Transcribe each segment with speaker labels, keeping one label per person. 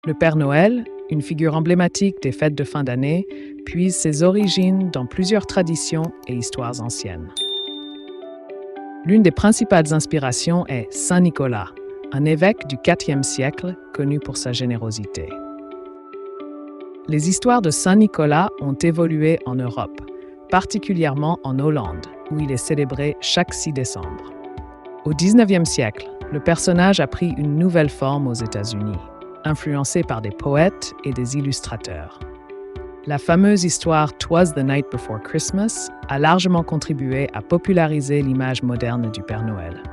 Speaker 1: Le Père Noël, une figure emblématique des fêtes de fin d'année, puise ses origines dans plusieurs traditions et histoires anciennes. L'une des principales inspirations est Saint Nicolas, un évêque du IVe siècle connu pour sa générosité. Les histoires de Saint Nicolas ont évolué en Europe, particulièrement en Hollande, où il est célébré chaque 6 décembre. Au XIXe siècle, le personnage a pris une nouvelle forme aux États-Unis, influencé par des poètes et des illustrateurs. La fameuse histoire "'Twas the Night Before Christmas" a largement contribué à populariser l'image moderne du Père Noël.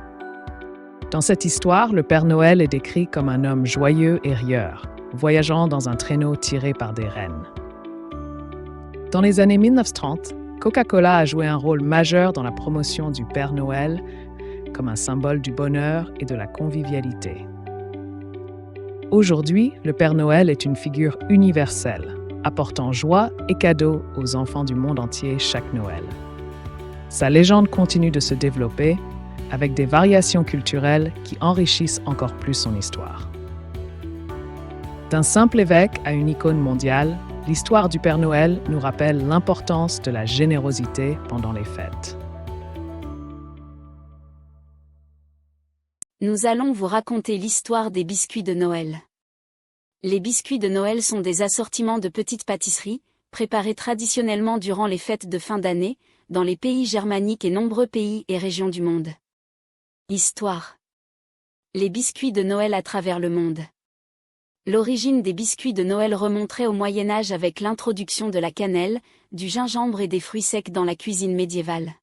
Speaker 1: Dans cette histoire, le Père Noël est décrit comme un homme joyeux et rieur, voyageant dans un traîneau tiré par des rennes. Dans les années 1930, Coca-Cola a joué un rôle majeur dans la promotion du Père Noël comme un symbole du bonheur et de la convivialité. Aujourd'hui, le Père Noël est une figure universelle, apportant joie et cadeaux aux enfants du monde entier chaque Noël. Sa légende continue de se développer avec des variations culturelles qui enrichissent encore plus son histoire. D'un simple évêque à une icône mondiale, l'histoire du Père Noël nous rappelle l'importance de la générosité pendant les fêtes.
Speaker 2: Nous allons vous raconter l'histoire des biscuits de Noël. Les biscuits de Noël sont des assortiments de petites pâtisseries, préparées traditionnellement durant les fêtes de fin d'année, dans les pays germaniques et nombreux pays et régions du monde. Histoire. Les biscuits de Noël à travers le monde. L'origine des biscuits de Noël remonterait au Moyen-Âge avec l'introduction de la cannelle, du gingembre et des fruits secs dans la cuisine médiévale.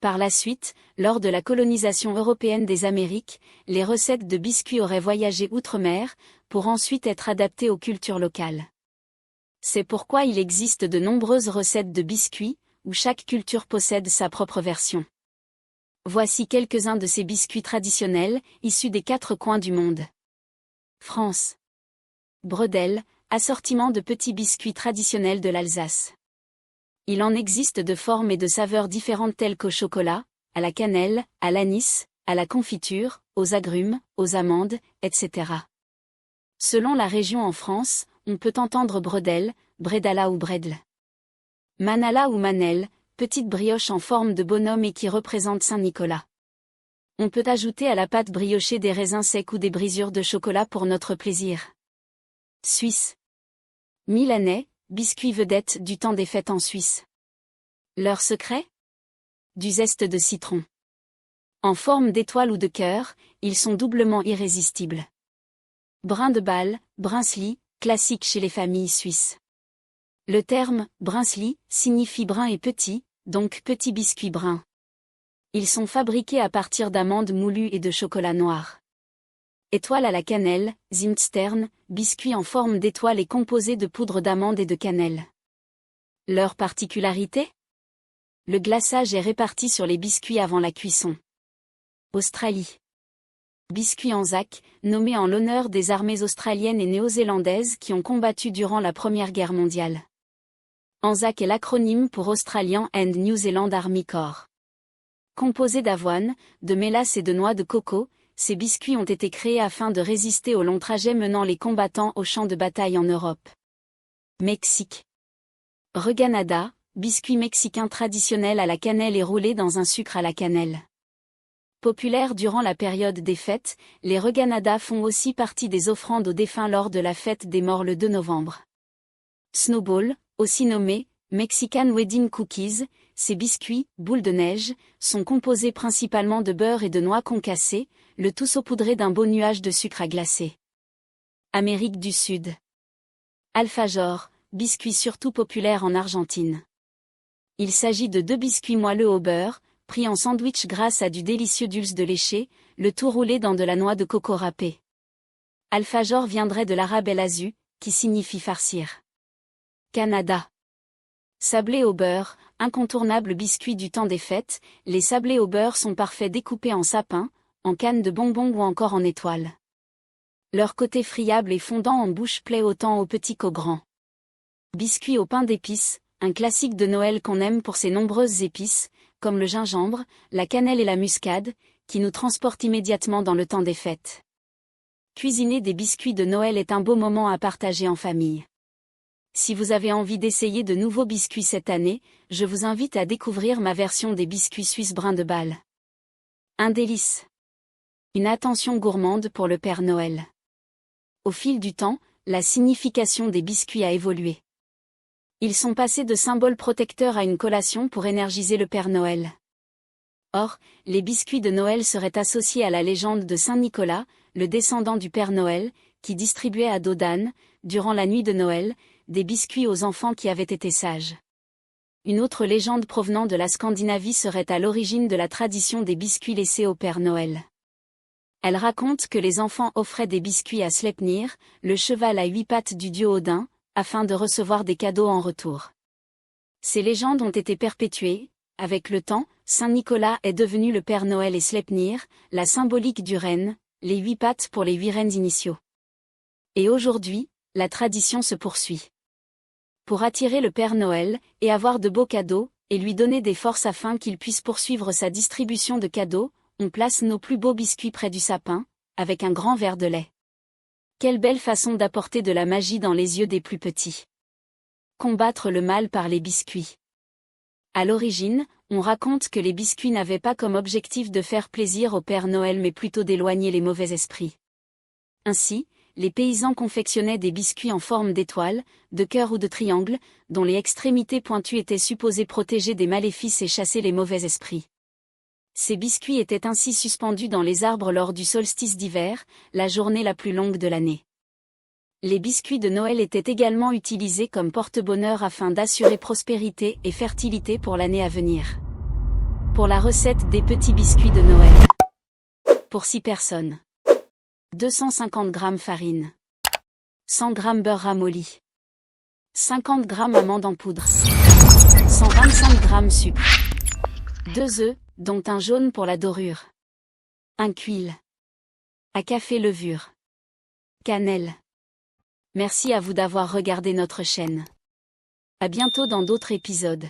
Speaker 2: Par la suite, lors de la colonisation européenne des Amériques, les recettes de biscuits auraient voyagé outre-mer, pour ensuite être adaptées aux cultures locales. C'est pourquoi il existe de nombreuses recettes de biscuits, où chaque culture possède sa propre version. Voici quelques-uns de ces biscuits traditionnels, issus des 4 coins du monde. France. Bredel, assortiment de petits biscuits traditionnels de l'Alsace. Il en existe de formes et de saveurs différentes telles qu'au chocolat, à la cannelle, à l'anis, à la confiture, aux agrumes, aux amandes, etc. Selon la région en France, on peut entendre bredel, bredala ou bredel. Manala ou manel, petite brioche en forme de bonhomme et qui représente Saint Nicolas. On peut ajouter à la pâte briochée des raisins secs ou des brisures de chocolat pour notre plaisir. Suisse. Milanais, biscuits vedettes du temps des fêtes en Suisse. Leur secret ? Du zeste de citron. En forme d'étoile ou de cœur, ils sont doublement irrésistibles. Brin de balle, brinsli, classique chez les familles suisses. Le terme « brinsli » signifie brun et petit, donc petit biscuit brun. Ils sont fabriqués à partir d'amandes moulues et de chocolat noir. Étoile à la cannelle, Zimtstern, biscuit en forme d'étoile est composé de poudre d'amande et de cannelle. Leur particularité ? Le glaçage est réparti sur les biscuits avant la cuisson. Australie. Biscuit Anzac, nommé en l'honneur des armées australiennes et néo-zélandaises qui ont combattu durant la Première Guerre mondiale. Anzac est l'acronyme pour Australian and New Zealand Army Corps. Composés d'avoine, de mélasse et de noix de coco, ces biscuits ont été créés afin de résister aux longs trajets menant les combattants au champ de bataille en Europe. Mexique. Reganada, biscuit mexicain traditionnel à la cannelle et roulé dans un sucre à la cannelle. Populaire durant la période des fêtes, les reganadas font aussi partie des offrandes aux défunts lors de la fête des morts le 2 novembre. Snowball, aussi nommé Mexican Wedding Cookies, ces biscuits, boules de neige, sont composés principalement de beurre et de noix concassées, le tout saupoudré d'un beau nuage de sucre à glacer. Amérique du Sud. Alfajor, biscuit surtout populaire en Argentine. Il s'agit de 2 biscuits moelleux au beurre, pris en sandwich grâce à du délicieux dulce de lécher, le tout roulé dans de la noix de coco râpée. Alfajor viendrait de l'arabe el azu, qui signifie farcir. Canada. Sablés au beurre, incontournable biscuit du temps des fêtes, les sablés au beurre sont parfaits découpés en sapin, en canne de bonbons ou encore en étoiles. Leur côté friable et fondant en bouche plaît autant aux petits qu'aux grands. Biscuit au pain d'épices, un classique de Noël qu'on aime pour ses nombreuses épices, comme le gingembre, la cannelle et la muscade, qui nous transportent immédiatement dans le temps des fêtes. Cuisiner des biscuits de Noël est un beau moment à partager en famille. Si vous avez envie d'essayer de nouveaux biscuits cette année, je vous invite à découvrir ma version des biscuits suisses brun de balle. Un délice. Une attention gourmande pour le Père Noël. Au fil du temps, la signification des biscuits a évolué. Ils sont passés de symboles protecteurs à une collation pour énergiser le Père Noël. Or, les biscuits de Noël seraient associés à la légende de Saint Nicolas, le descendant du Père Noël, qui distribuait à dos d'âne, durant la nuit de Noël, des biscuits aux enfants qui avaient été sages. Une autre légende provenant de la Scandinavie serait à l'origine de la tradition des biscuits laissés au Père Noël. Elle raconte que les enfants offraient des biscuits à Sleipnir, le cheval à 8 pattes du dieu Odin, afin de recevoir des cadeaux en retour. Ces légendes ont été perpétuées. Avec le temps, Saint Nicolas est devenu le Père Noël et Sleipnir, la symbolique du renne, les 8 pattes pour les 8 rennes initiaux. Et aujourd'hui, la tradition se poursuit. Pour attirer le Père Noël, et avoir de beaux cadeaux, et lui donner des forces afin qu'il puisse poursuivre sa distribution de cadeaux, on place nos plus beaux biscuits près du sapin, avec un grand verre de lait. Quelle belle façon d'apporter de la magie dans les yeux des plus petits. Combattre le mal par les biscuits. À l'origine, on raconte que les biscuits n'avaient pas comme objectif de faire plaisir au Père Noël mais plutôt d'éloigner les mauvais esprits. Ainsi, les paysans confectionnaient des biscuits en forme d'étoile, de cœur ou de triangle, dont les extrémités pointues étaient supposées protéger des maléfices et chasser les mauvais esprits. Ces biscuits étaient ainsi suspendus dans les arbres lors du solstice d'hiver, la journée la plus longue de l'année. Les biscuits de Noël étaient également utilisés comme porte-bonheur afin d'assurer prospérité et fertilité pour l'année à venir. Pour la recette des petits biscuits de Noël. Pour 6 personnes. 250 g farine. 100 g beurre ramolli. 50 g amandes en poudre. 125 g sucre. 2 œufs, dont un jaune pour la dorure. 1 huile. À café levure. Cannelle. Merci à vous d'avoir regardé notre chaîne. À bientôt dans d'autres épisodes.